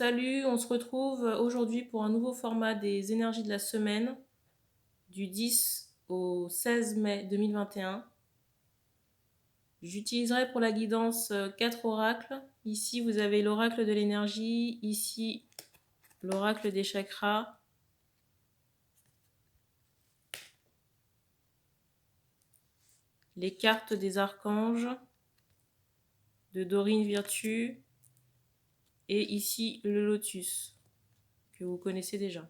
Salut, on se retrouve aujourd'hui pour un nouveau format des énergies de la semaine du 10 au 16 mai 2021. J'utiliserai pour la guidance 4 oracles. Ici, vous avez l'oracle de l'énergie, ici, l'oracle des chakras, les cartes des archanges, de Dorine Virtue, et ici, le lotus, que vous connaissez déjà.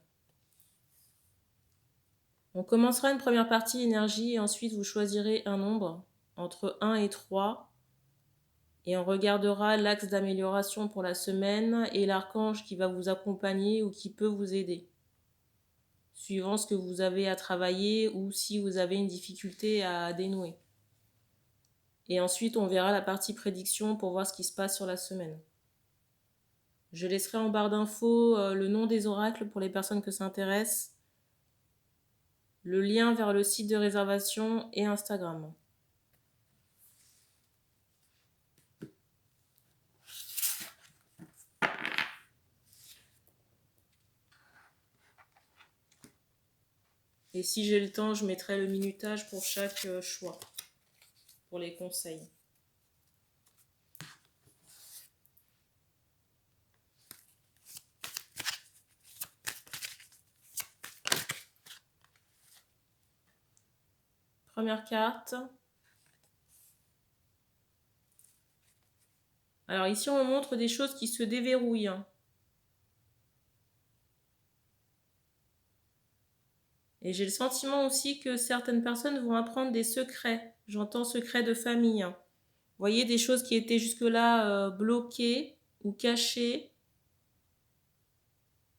On commencera une première partie énergie et ensuite vous choisirez un nombre entre 1 et 3 et on regardera l'axe d'amélioration pour la semaine et l'archange qui va vous accompagner ou qui peut vous aider, suivant ce que vous avez à travailler ou si vous avez une difficulté à dénouer. Et ensuite, on verra la partie prédiction pour voir ce qui se passe sur la semaine. Je laisserai en barre d'infos le nom des oracles pour les personnes que ça intéresse, le lien vers le site de réservation et Instagram. Et si j'ai le temps, je mettrai le minutage pour chaque choix, pour les conseils. Première carte. Alors ici, on montre des choses qui se déverrouillent. Et j'ai le sentiment aussi que certaines personnes vont apprendre des secrets. J'entends secrets de famille. Vous voyez, des choses qui étaient jusque-là bloquées ou cachées.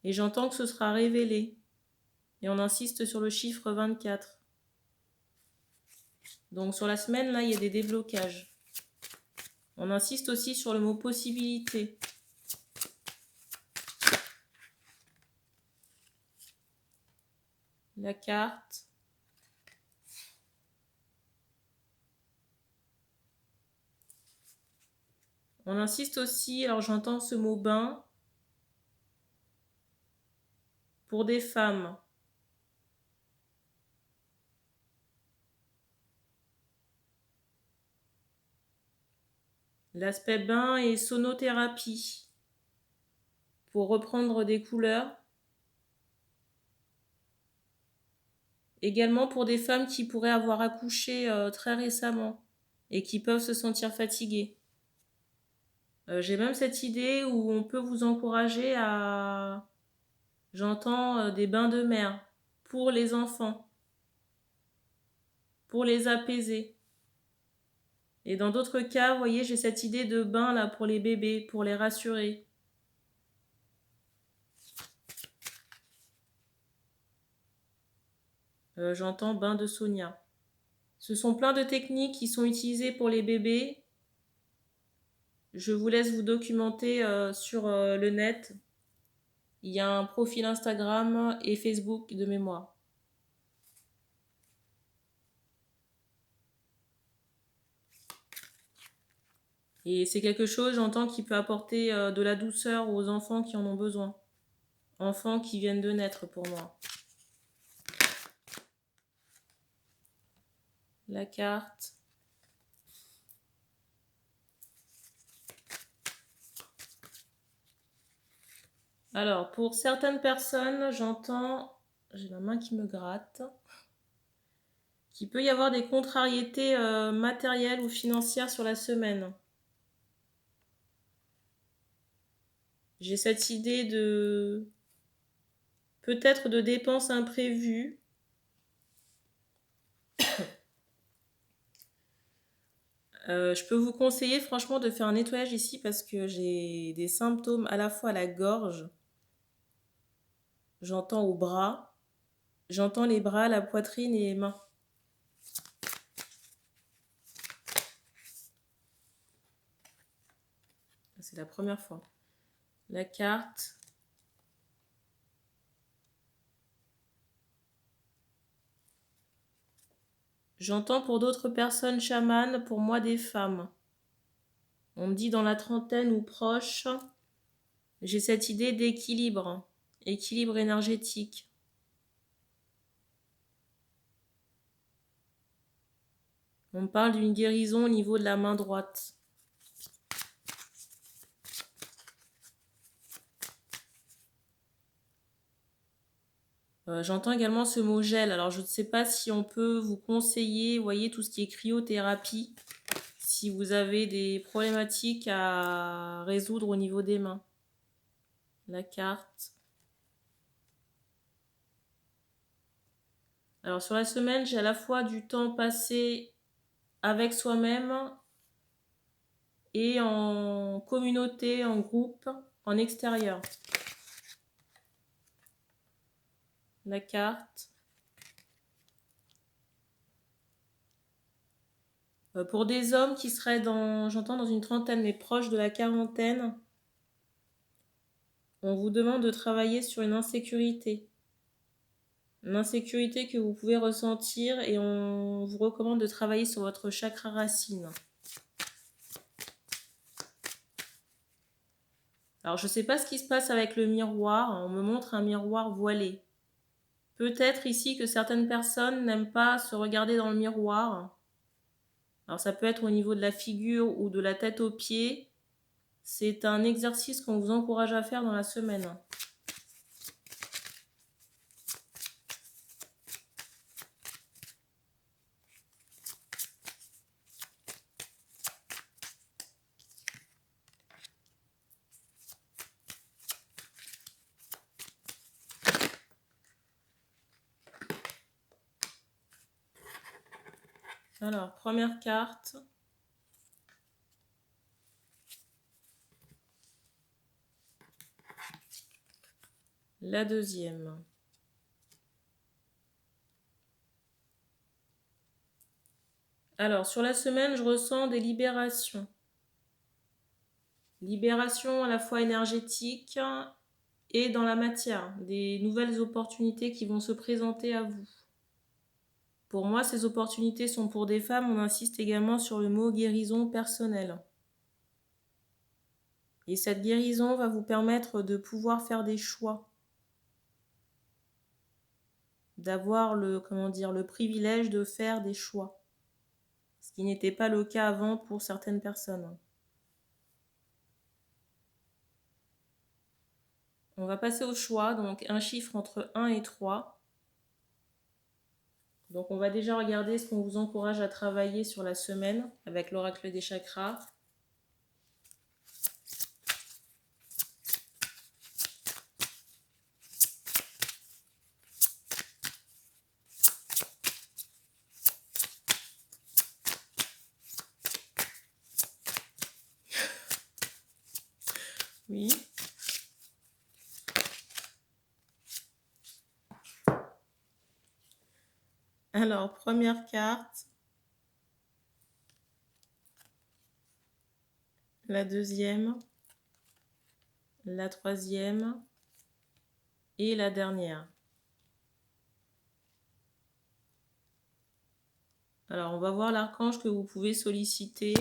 Et j'entends que ce sera révélé. Et on insiste sur le chiffre 24. Donc sur la semaine, là, il y a des déblocages. On insiste aussi sur le mot possibilité. La carte. On insiste aussi, alors j'entends ce mot bain, pour des femmes. L'aspect bain et sonothérapie, pour reprendre des couleurs. Également pour des femmes qui pourraient avoir accouché très récemment et qui peuvent se sentir fatiguées. J'ai même cette idée où on peut vous encourager à... J'entends des bains de mer pour les enfants, pour les apaiser. Et dans d'autres cas, vous voyez, j'ai cette idée de bain là pour les bébés, pour les rassurer. J'entends bain de Sonia. Ce sont plein de techniques qui sont utilisées pour les bébés. Je vous laisse vous documenter sur le net. Il y a un profil Instagram et Facebook de mémoire. Et c'est quelque chose, j'entends, qui peut apporter de la douceur aux enfants qui en ont besoin. Enfants qui viennent de naître pour moi. La carte. Alors, pour certaines personnes, j'entends, j'ai la main qui me gratte, qu'il peut y avoir des contrariétés matérielles ou financières sur la semaine. J'ai cette idée de peut-être de dépenses imprévues. Je peux vous conseiller franchement de faire un nettoyage ici parce que j'ai des symptômes à la fois à la gorge, j'entends au bras, j'entends les bras, la poitrine et les mains. C'est la première fois. La carte. J'entends pour d'autres personnes chamanes, pour moi des femmes. On me dit dans la trentaine ou proche. J'ai cette idée d'équilibre, équilibre énergétique. On parle d'une guérison au niveau de la main droite. J'entends également ce mot gel. Alors, je ne sais pas si on peut vous conseiller, vous voyez, tout ce qui est cryothérapie, si vous avez des problématiques à résoudre au niveau des mains. La carte. Alors, sur la semaine, j'ai à la fois du temps passé avec soi-même et en communauté, en groupe, en extérieur. La carte. Pour des hommes qui seraient j'entends dans une trentaine, mais proches de la quarantaine, on vous demande de travailler sur une insécurité. Une insécurité que vous pouvez ressentir et on vous recommande de travailler sur votre chakra racine. Alors, je ne sais pas ce qui se passe avec le miroir. On me montre un miroir voilé. Peut-être ici que certaines personnes n'aiment pas se regarder dans le miroir. Alors, ça peut être au niveau de la figure ou de la tête aux pieds. C'est un exercice qu'on vous encourage à faire dans la semaine. Alors, première carte. La deuxième. Alors, sur la semaine, je ressens des libérations. Libération à la fois énergétique et dans la matière. Des nouvelles opportunités qui vont se présenter à vous. Pour moi, ces opportunités sont pour des femmes. On insiste également sur le mot guérison personnelle. Et cette guérison va vous permettre de pouvoir faire des choix. D'avoir le privilège de faire des choix. Ce qui n'était pas le cas avant pour certaines personnes. On va passer au choix, donc un chiffre entre 1 et 3. Donc on va déjà regarder ce qu'on vous encourage à travailler sur la semaine avec l'oracle des chakras. Oui. Alors, première carte. La deuxième. La troisième. Et la dernière. Alors, on va voir l'archange que vous pouvez solliciter.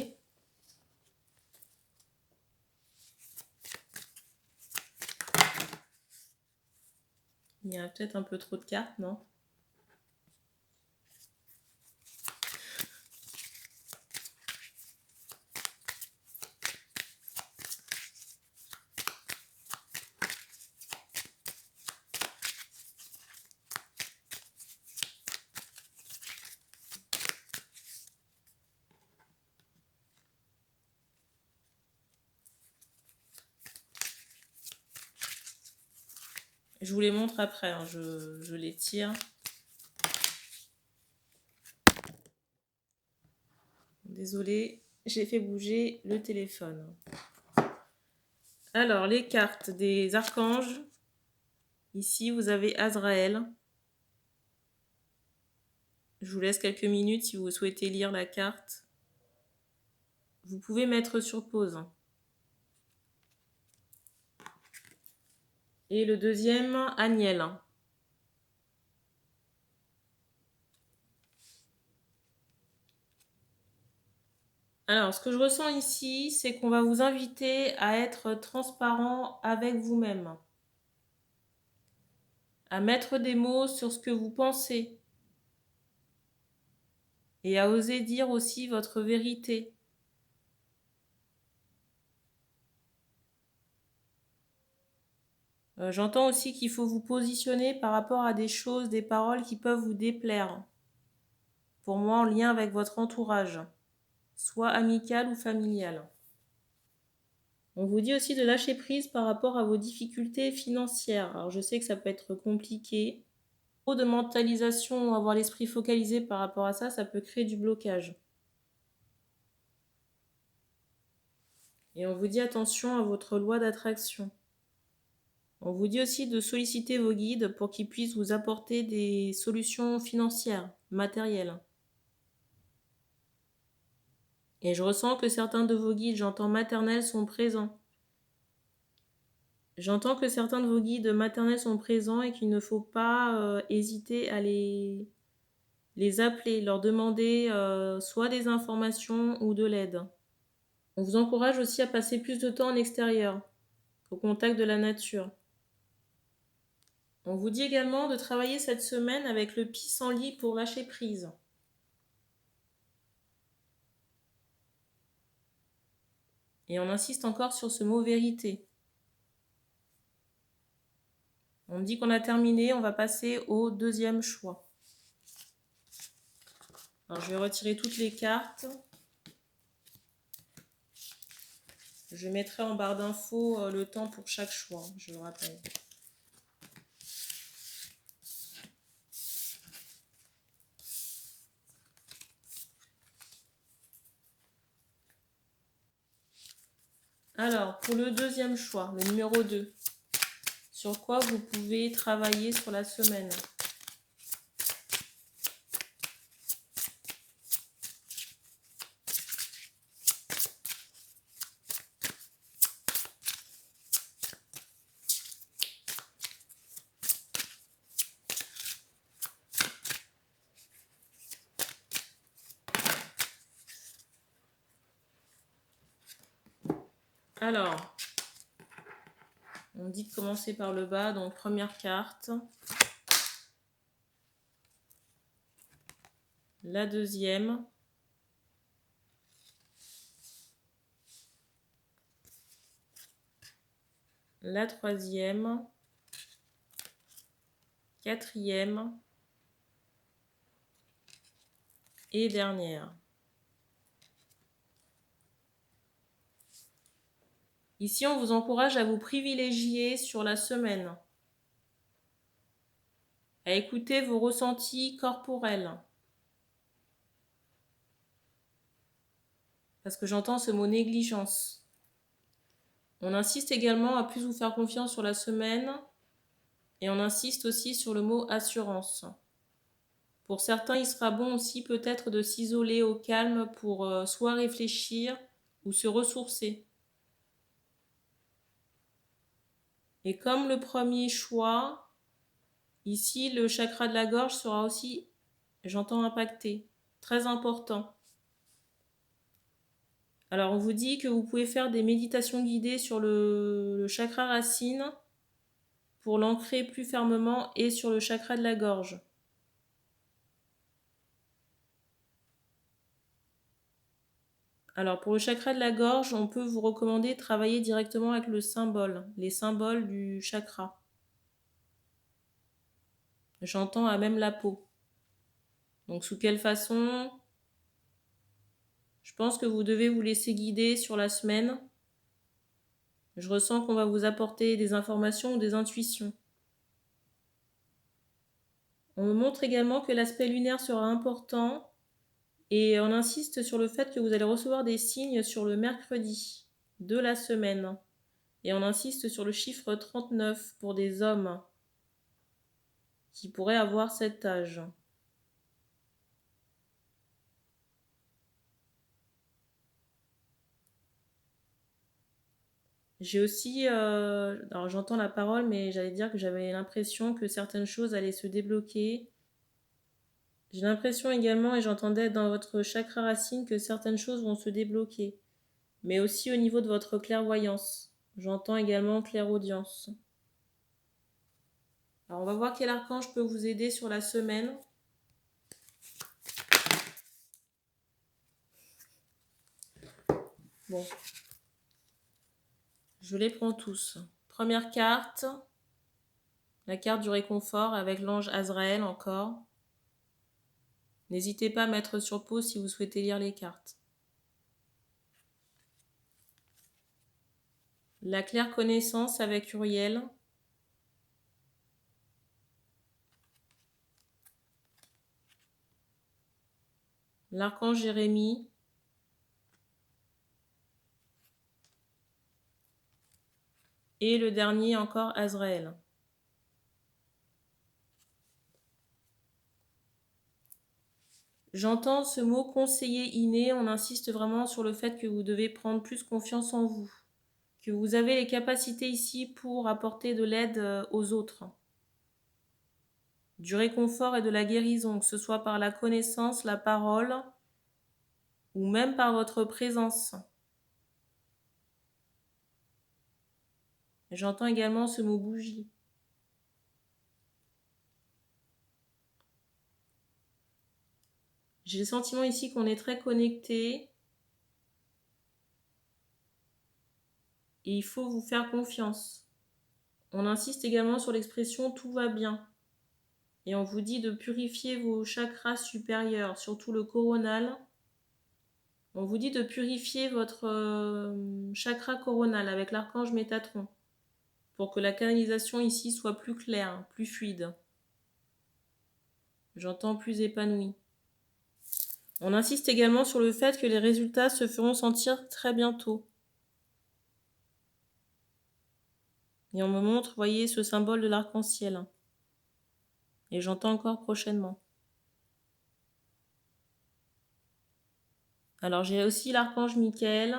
Il y a peut-être un peu trop de cartes, non ? Je vous les montre après, hein, je les tire. Désolée, j'ai fait bouger le téléphone. Alors, les cartes des archanges. Ici, vous avez Azraël. Je vous laisse quelques minutes si vous souhaitez lire la carte. Vous pouvez mettre sur pause. Et le deuxième, Aniel. Alors, ce que je ressens ici, c'est qu'on va vous inviter à être transparent avec vous-même, à mettre des mots sur ce que vous pensez et à oser dire aussi votre vérité. J'entends aussi qu'il faut vous positionner par rapport à des choses, des paroles qui peuvent vous déplaire. Pour moi, en lien avec votre entourage, soit amical ou familial. On vous dit aussi de lâcher prise par rapport à vos difficultés financières. Alors je sais que ça peut être compliqué. Trop de mentalisation, avoir l'esprit focalisé par rapport à ça, ça peut créer du blocage. Et on vous dit attention à votre loi d'attraction. On vous dit aussi de solliciter vos guides pour qu'ils puissent vous apporter des solutions financières, matérielles. Et je ressens que certains de vos guides, j'entends maternels, sont présents. J'entends que certains de vos guides maternels sont présents et qu'il ne faut pas hésiter à les appeler, leur demander soit des informations ou de l'aide. On vous encourage aussi à passer plus de temps en extérieur, au contact de la nature. On vous dit également de travailler cette semaine avec le pissenlit pour lâcher prise. Et on insiste encore sur ce mot vérité. On dit qu'on a terminé, on va passer au deuxième choix. Alors je vais retirer toutes les cartes. Je mettrai en barre d'infos le temps pour chaque choix, je le rappelle. Alors, pour le deuxième choix, le numéro 2, sur quoi vous pouvez travailler sur la semaine? Alors, on dit de commencer par le bas, donc première carte. La deuxième. La troisième. Quatrième. Et dernière. Ici, on vous encourage à vous privilégier sur la semaine, à écouter vos ressentis corporels. Parce que j'entends ce mot négligence. On insiste également à plus vous faire confiance sur la semaine et on insiste aussi sur le mot assurance. Pour certains, il sera bon aussi peut-être de s'isoler au calme pour soit réfléchir ou se ressourcer. Et comme le premier choix, ici le chakra de la gorge sera aussi, j'entends, impacté, très important. Alors on vous dit que vous pouvez faire des méditations guidées sur le chakra racine pour l'ancrer plus fermement et sur le chakra de la gorge. Alors pour le chakra de la gorge, on peut vous recommander de travailler directement avec le symbole, les symboles du chakra. J'entends à même la peau. Donc sous quelle façon? Je pense que vous devez vous laisser guider sur la semaine. Je ressens qu'on va vous apporter des informations ou des intuitions. On me montre également que l'aspect lunaire sera important et on insiste sur le fait que vous allez recevoir des signes sur le mercredi de la semaine. Et on insiste sur le chiffre 39 pour des hommes qui pourraient avoir cet âge. J'ai aussi, alors j'entends la parole, mais j'allais dire que j'avais l'impression que certaines choses allaient se débloquer. J'ai l'impression également, et j'entendais dans votre chakra racine, que certaines choses vont se débloquer, mais aussi au niveau de votre clairvoyance. J'entends également clairaudience. Alors on va voir quel archange peut vous aider sur la semaine. Bon, je les prends tous. Première carte, la carte du réconfort avec l'ange Azraël encore. N'hésitez pas à mettre sur pause si vous souhaitez lire les cartes. La claire connaissance avec Uriel. L'archange Jérémie. Et le dernier encore, Azraël. J'entends ce mot conseiller inné, on insiste vraiment sur le fait que vous devez prendre plus confiance en vous, que vous avez les capacités ici pour apporter de l'aide aux autres, du réconfort et de la guérison, que ce soit par la connaissance, la parole ou même par votre présence. J'entends également ce mot bougie. J'ai le sentiment ici qu'on est très connecté et il faut vous faire confiance. On insiste également sur l'expression « tout va bien ». Et on vous dit de purifier vos chakras supérieurs, surtout le coronal. On vous dit de purifier votre chakra coronal avec l'archange Métatron pour que la canalisation ici soit plus claire, plus fluide. J'entends plus épanouie. On insiste également sur le fait que les résultats se feront sentir très bientôt. Et on me montre, voyez, ce symbole de l'arc-en-ciel. Et j'entends encore prochainement. Alors j'ai aussi l'archange Michael.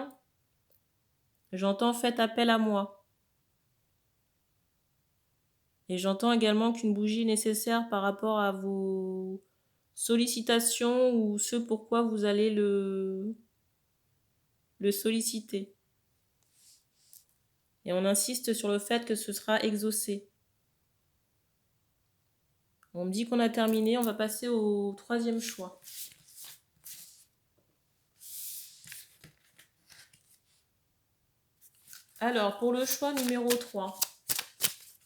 J'entends faites appel à moi. Et j'entends également qu'une bougie est nécessaire par rapport à vos sollicitations ou ce pourquoi vous allez le solliciter. Et on insiste sur le fait que ce sera exaucé. On me dit qu'on a terminé, on va passer au troisième choix. Alors, pour le choix numéro 3,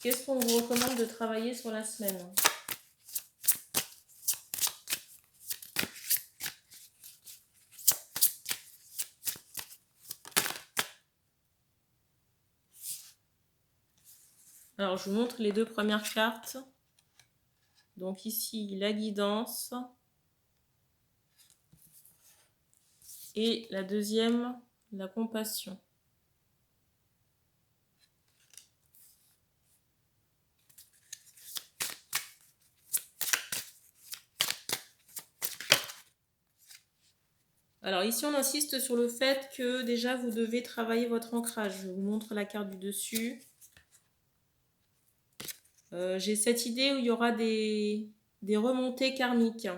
qu'est-ce qu'on vous recommande de travailler sur la semaine ? Alors, je vous montre les deux premières cartes. Donc ici, la guidance. Et la deuxième, la compassion. Alors ici, on insiste sur le fait que déjà, vous devez travailler votre ancrage. Je vous montre la carte du dessus. J'ai cette idée où il y aura des remontées karmiques.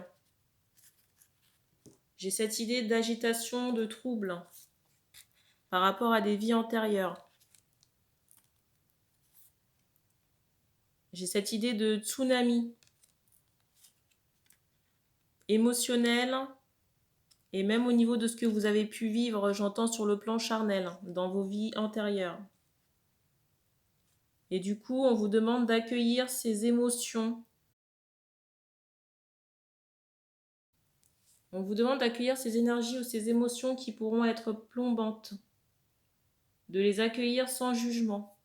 J'ai cette idée d'agitation, de trouble par rapport à des vies antérieures. J'ai cette idée de tsunami émotionnel et même au niveau de ce que vous avez pu vivre, j'entends sur le plan charnel, dans vos vies antérieures. Et du coup, on vous demande d'accueillir ces émotions. On vous demande d'accueillir ces énergies ou ces émotions qui pourront être plombantes. De les accueillir sans jugement.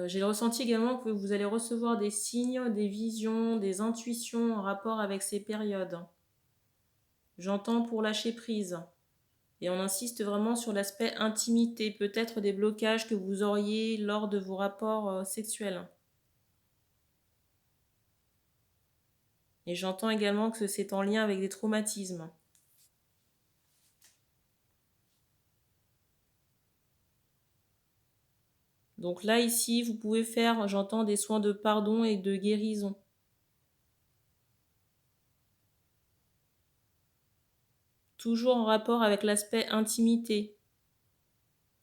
J'ai le ressenti également que vous allez recevoir des signes, des visions, des intuitions en rapport avec ces périodes. J'entends pour lâcher prise. Et on insiste vraiment sur l'aspect intimité, peut-être des blocages que vous auriez lors de vos rapports sexuels. Et j'entends également que c'est en lien avec des traumatismes. Donc là, ici, vous pouvez faire, j'entends, des soins de pardon et de guérison. Toujours en rapport avec l'aspect intimité.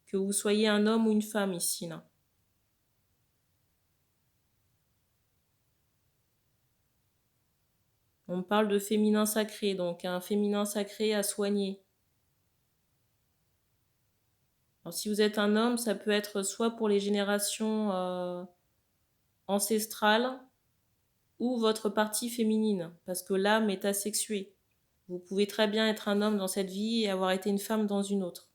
Que vous soyez un homme ou une femme ici, là. On parle de féminin sacré, donc un féminin sacré à soigner. Alors, si vous êtes un homme, ça peut être soit pour les générations ancestrales ou votre partie féminine, parce que l'âme est asexuée. Vous pouvez très bien être un homme dans cette vie et avoir été une femme dans une autre.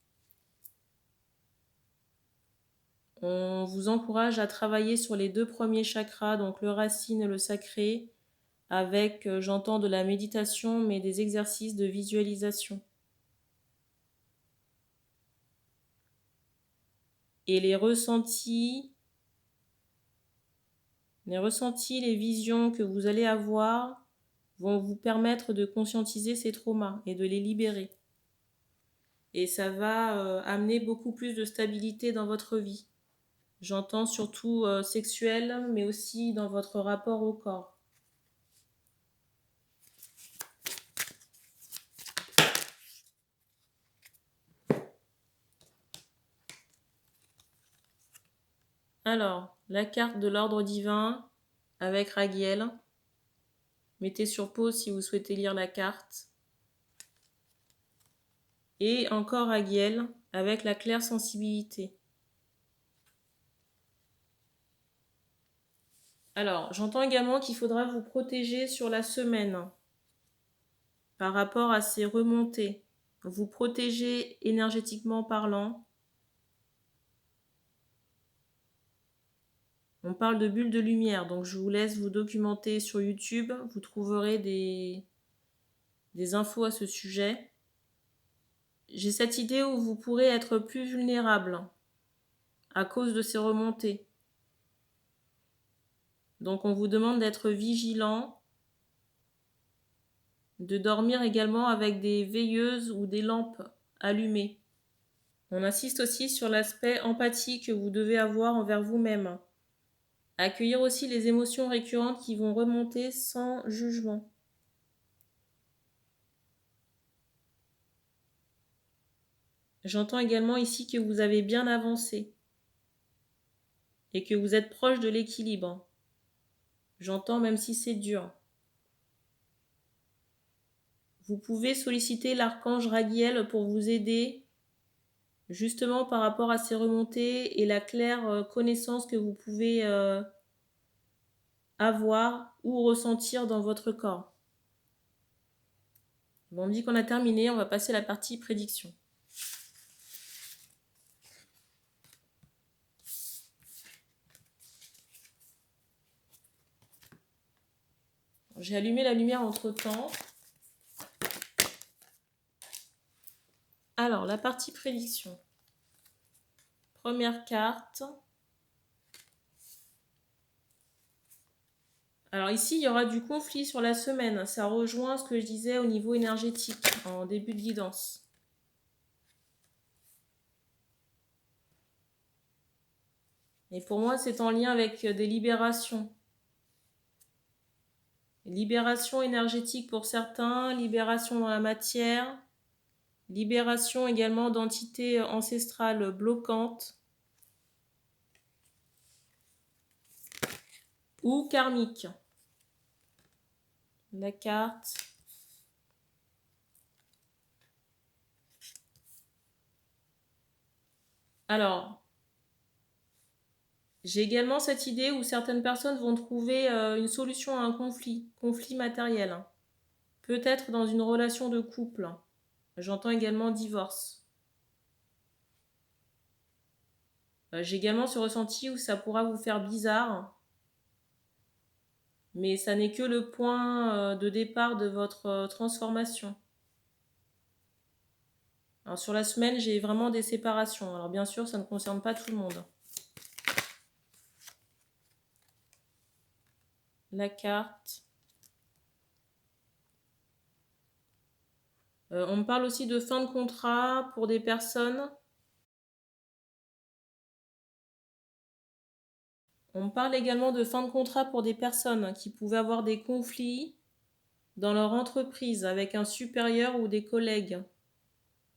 On vous encourage à travailler sur les 2 premiers chakras, donc le racine et le sacré, avec, j'entends, de la méditation, mais des exercices de visualisation. Et les ressentis, les visions que vous allez avoir vont vous permettre de conscientiser ces traumas et de les libérer. Et ça va amener beaucoup plus de stabilité dans votre vie. J'entends surtout sexuel, mais aussi dans votre rapport au corps. Alors, la carte de l'ordre divin avec Raguiel. Mettez sur pause si vous souhaitez lire la carte. Et encore Raguiel avec la claire sensibilité. Alors, j'entends également qu'il faudra vous protéger sur la semaine par rapport à ces remontées. Vous protéger énergétiquement parlant. On parle de bulles de lumière, donc je vous laisse vous documenter sur YouTube. Vous trouverez des infos à ce sujet. J'ai cette idée où vous pourrez être plus vulnérable à cause de ces remontées. Donc on vous demande d'être vigilant, de dormir également avec des veilleuses ou des lampes allumées. On insiste aussi sur l'aspect empathie que vous devez avoir envers vous-même. Accueillir aussi les émotions récurrentes qui vont remonter sans jugement. J'entends également ici que vous avez bien avancé et que vous êtes proche de l'équilibre. J'entends même si c'est dur. Vous pouvez solliciter l'archange Raguiel pour vous aider justement par rapport à ces remontées et la claire connaissance que vous pouvez avoir ou ressentir dans votre corps. Bon, on me dit qu'on a terminé, on va passer à la partie prédiction. J'ai allumé la lumière entre-temps. Alors, la partie prédiction. Première carte. Alors ici, il y aura du conflit sur la semaine. Ça rejoint ce que je disais au niveau énergétique en début de guidance. Et pour moi, c'est en lien avec des libérations. Libération énergétique pour certains, libération dans la matière, libération également d'entités ancestrales bloquantes ou karmiques. La carte. Alors, j'ai également cette idée où certaines personnes vont trouver une solution à un conflit matériel. Peut-être dans une relation de couple. J'entends également divorce. J'ai également ce ressenti où ça pourra vous faire bizarre, mais ça n'est que le point de départ de votre transformation. Alors sur la semaine, j'ai vraiment des séparations. Alors bien sûr, ça ne concerne pas tout le monde. La carte. On me parle aussi de fin de contrat pour des personnes On me parle également de fin de contrat pour des personnes qui pouvaient avoir des conflits dans leur entreprise avec un supérieur ou des collègues.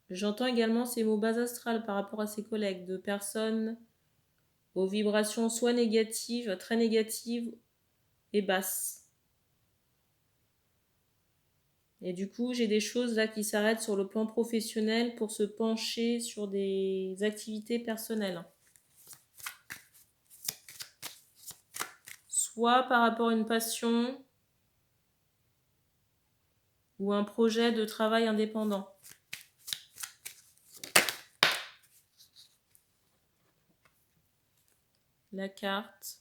J'entends également ces mots bas astral par rapport à ces collègues, de personnes aux vibrations soit négatives, très négatives et basses. Et du coup, j'ai des choses là qui s'arrêtent sur le plan professionnel pour se pencher sur des activités personnelles. Soit par rapport à une passion ou un projet de travail indépendant. La carte.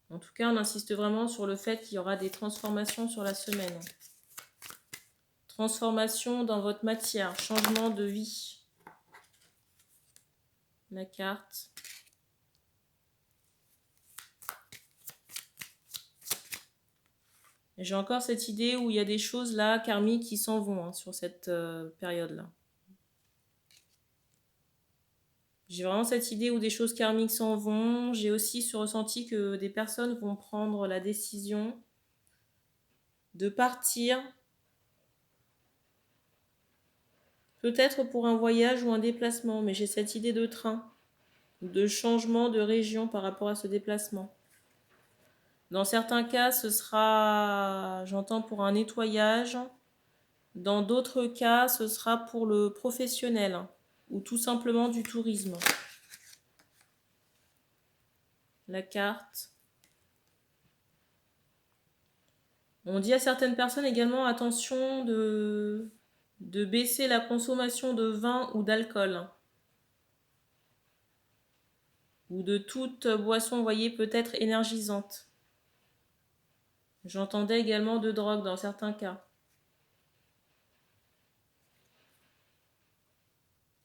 En tout cas, on insiste vraiment sur le fait qu'il y aura des transformations sur la semaine. Transformation dans votre matière, changement de vie. La carte. J'ai encore cette idée où il y a des choses là, karmiques, qui s'en vont sur cette période-là. J'ai vraiment cette idée où des choses karmiques s'en vont. J'ai aussi ce ressenti que des personnes vont prendre la décision de partir, peut-être pour un voyage ou un déplacement, mais j'ai cette idée de train, de changement de région par rapport à ce déplacement. Dans certains cas, ce sera, j'entends, pour un nettoyage. Dans d'autres cas, ce sera pour le professionnel ou tout simplement du tourisme. La carte. On dit à certaines personnes également attention de baisser la consommation de vin ou d'alcool. Ou de toute boisson, vous voyez, peut-être énergisante. J'entendais également de drogue dans certains cas.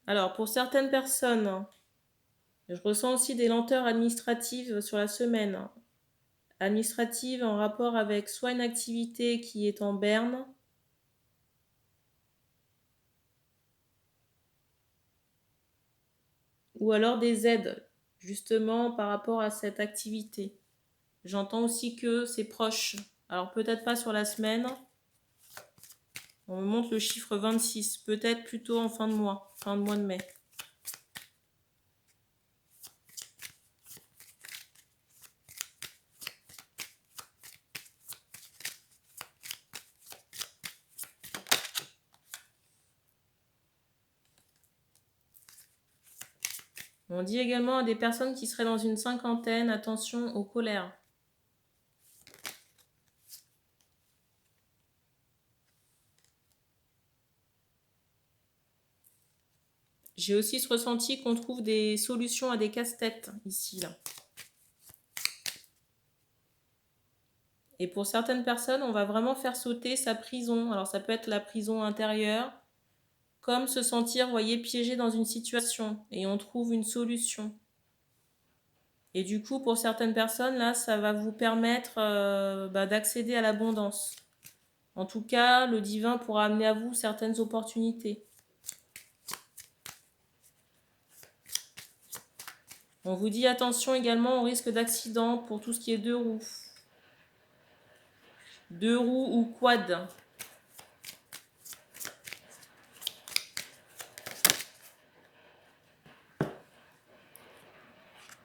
Alors, pour certaines personnes, je ressens aussi des lenteurs administratives sur la semaine. Administratives en rapport avec soit une activité qui est en berne, ou alors des aides, justement par rapport à cette activité. J'entends aussi que c'est proche. Alors peut-être pas sur la semaine. On me montre le chiffre 26, peut-être plutôt en fin de mois de mai. On dit également à des personnes qui seraient dans une cinquantaine, attention aux colères. J'ai aussi ce ressenti qu'on trouve des solutions à des casse-têtes ici, là. Et pour certaines personnes, on va vraiment faire sauter sa prison. Alors ça peut être la prison intérieure, comme se sentir, vous voyez, piégé dans une situation. Et on trouve une solution. Et du coup, pour certaines personnes, là, ça va vous permettre d'accéder à l'abondance. En tout cas, le divin pourra amener à vous certaines opportunités. On vous dit attention également au risque d'accident pour tout ce qui est deux roues. Deux roues ou quad.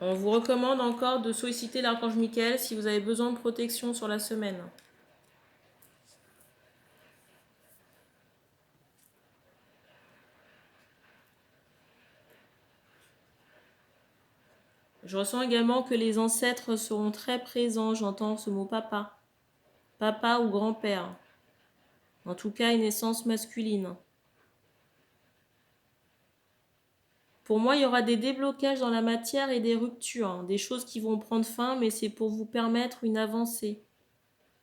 On vous recommande encore de solliciter l'archange Michael si vous avez besoin de protection sur la semaine. Je ressens également que les ancêtres seront très présents. J'entends ce mot papa. Papa ou grand-père. En tout cas, une essence masculine. Pour moi, il y aura des déblocages dans la matière et des ruptures. Des choses qui vont prendre fin, mais c'est pour vous permettre une avancée.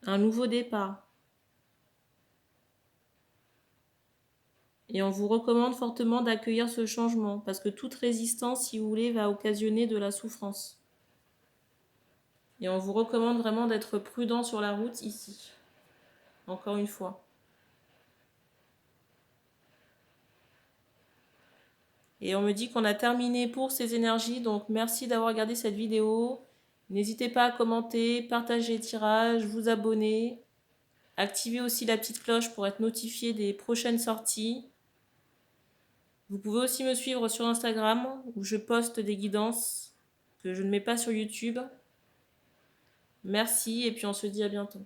Un nouveau départ. Et on vous recommande fortement d'accueillir ce changement, parce que toute résistance, si vous voulez, va occasionner de la souffrance. Et on vous recommande vraiment d'être prudent sur la route ici. Encore une fois. Et on me dit qu'on a terminé pour ces énergies, donc merci d'avoir regardé cette vidéo. N'hésitez pas à commenter, partager le tirage, vous abonner. Activez aussi la petite cloche pour être notifié des prochaines sorties. Vous pouvez aussi me suivre sur Instagram où je poste des guidances que je ne mets pas sur YouTube. Merci et puis on se dit à bientôt.